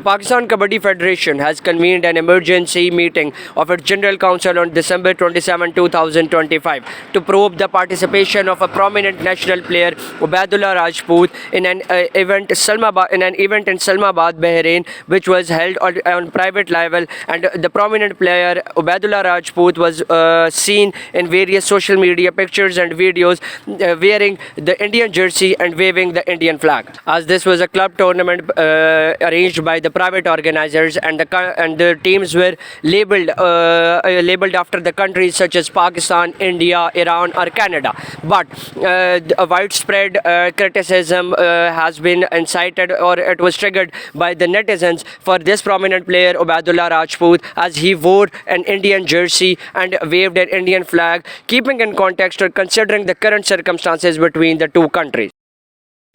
Pakistan Kabaddi Federation has convened an emergency meeting of its General Council on December 27, 2025 to probe the participation of a prominent national player Ubaidullah Rajput in an event in Islamabad, Bahrain, which was held on private level, and the prominent player Ubaidullah Rajput was seen in various social media pictures and videos wearing the Indian jersey and waving the Indian flag. As this was a club tournament arranged by the private organizers, and the teams were labeled after the countries such as Pakistan, India, Iran or Canada. But a widespread criticism has been incited, or it was triggered by the netizens for this prominent player Ubaidullah Rajput, as he wore an Indian jersey and waved an Indian flag, keeping in context or considering the current circumstances between the two countries.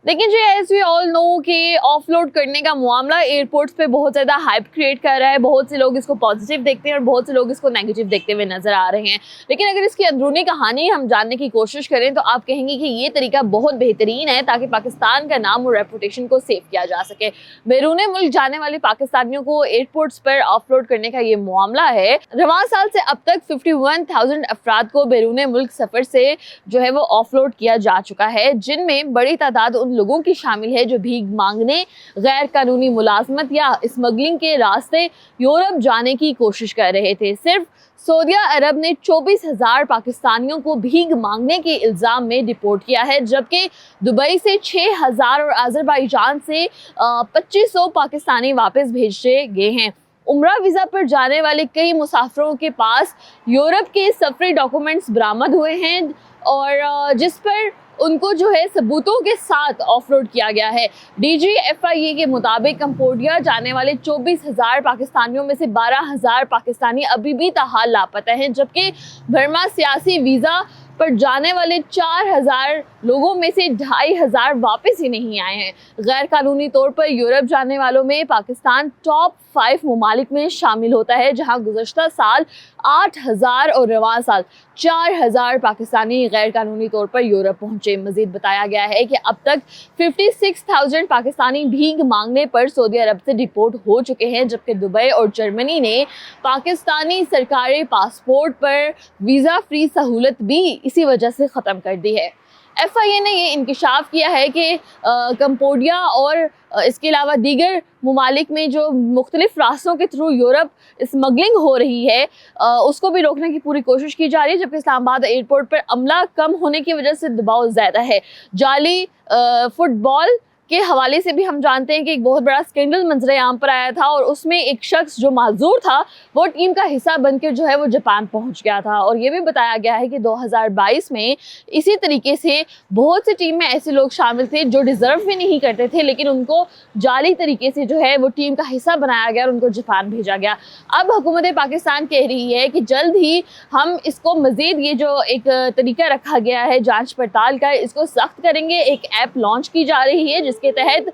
लेकिन जी as we all know कि offload करने का मामला airports पे बहुत ज़्यादा hype create कर रहा है। बहुत से लोग इसको पॉजिटिव देखते हैं और बहुत से लोग इसको नेगेटिव देखते हुए नजर आ रहे हैं। लेकिन अगर इसकी अंदरूनी कहानी हम जानने की कोशिश करें तो आप कहेंगे कि ये तरीका बहुत बेहतरीन है ताकि पाकिस्तान का नाम और रेपुटेशन को सेव किया जा सके। बैरून मुल्क जाने वाले पाकिस्तानियों को एयरपोर्ट्स पर ऑफलोड करने का ये मामला है। रवां साल से अब तक 51,000 अफराद को बैरून मुल्क सफ़र से जो है वो ऑफलोड किया जा चुका है, जिनमें बड़ी तादाद उन लोगों की शामिल है जो भीख मांगने, गैर कानूनी मुलाजमत या स्मगलिंग के रास्ते यूरोप जाने की कोशिश कर रहे थे। सिर्फ सऊदी अरब ने 24,000 पाकिस्तानियों को भीख मांगने के इल्ज़ाम में डिपोर्ट किया है, जबकि दुबई से 6,000 और अज़रबैजान से 2,500 पाकिस्तानी वापस भेजे गए हैं। उम्रा वीज़ा पर जाने वाले कई मुसाफिरों के पास यूरोप के सफरी डॉक्यूमेंट्स बरामद हुए हैं और जिस पर उनको जो है सबूतों के साथ ऑफलोड किया गया है। DGFIA के मुताबिक कंबोडिया जाने वाले 24,000 पाकिस्तानियों में से 12,000 पाकिस्तानी अभी भी ताहाल लापता हैं, जबकि बर्मा सियासी वीज़ा पर जाने वाले 4,000 लोगों में से 2,500 वापस ही नहीं आए हैं। गैर कानूनी तौर पर यूरोप जाने वालों में पाकिस्तान टॉप 5 ममालिक में शामिल होता है, जहां गुज़श्ता साल 8,000 और रवां साल 4,000 पाकिस्तानी गैर कानूनी तौर पर यूरोप पहुंचे। मजीद बताया गया है कि अब तक 56,000 पाकिस्तानी भीख मांगने पर सऊदी अरब से डिपोर्ट हो चुके हैं, जबकि दुबई और जर्मनी ने पाकिस्तानी सरकारी पासपोर्ट पर वीज़ा फ्री सहूलत भी इसी वजह से ख़त्म कर दी है। FIA ने ये इंकिशाफ किया है कि कंबोडिया और इसके अलावा दीगर ममालिक में जो मुख्तलिफ रास्तों के थ्रू यूरोप स्मगलिंग हो रही है उसको भी रोकने की पूरी कोशिश की जा रही है, जबकि इस्लामाबाद एयरपोर्ट पर अमला कम होने की वजह से दबाव ज़्यादा है। जाली फुटबॉल के हवाले से भी हम जानते हैं कि एक बहुत बड़ा स्कैंडल मंजरे आम पर आया था और उसमें एक शख्स जो माजूर था वो टीम का हिस्सा बनकर जो है वो जापान पहुंच गया था। और ये भी बताया गया है कि 2022 में इसी तरीके से बहुत सी टीम में ऐसे लोग शामिल थे जो डिज़र्व भी नहीं करते थे, लेकिन उनको जाली तरीके से जो है वो टीम का हिस्सा बनाया गया और उनको जापान भेजा गया। अब हुकूमत पाकिस्तान कह रही है कि जल्द ही हम इसको मज़ीद ये जो एक तरीका रखा गया है जाँच पड़ताल का, इसको सख्त करेंगे। एक ऐप लॉन्च की जा रही है जिसके तहत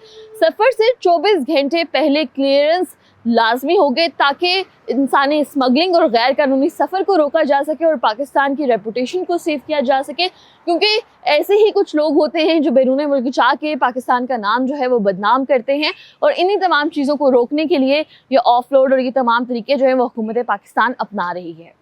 सफर से 24 घंटे पहले क्लियरेंस लाजमी हो गए ताकि इंसानी स्मगलिंग और गैर कानूनी सफ़र को रोका जा सके और पाकिस्तान की रेपुटेशन को सेव किया जा सके, क्योंकि ऐसे ही कुछ लोग होते हैं जो बैरून मुल्क जाके पाकिस्तान का नाम जो है वो बदनाम करते हैं। और इन्हीं तमाम चीज़ों को रोकने के लिए ये ऑफलोड और ये तमाम तरीके जो है वो हुकूमत पाकिस्तान अपना रही है।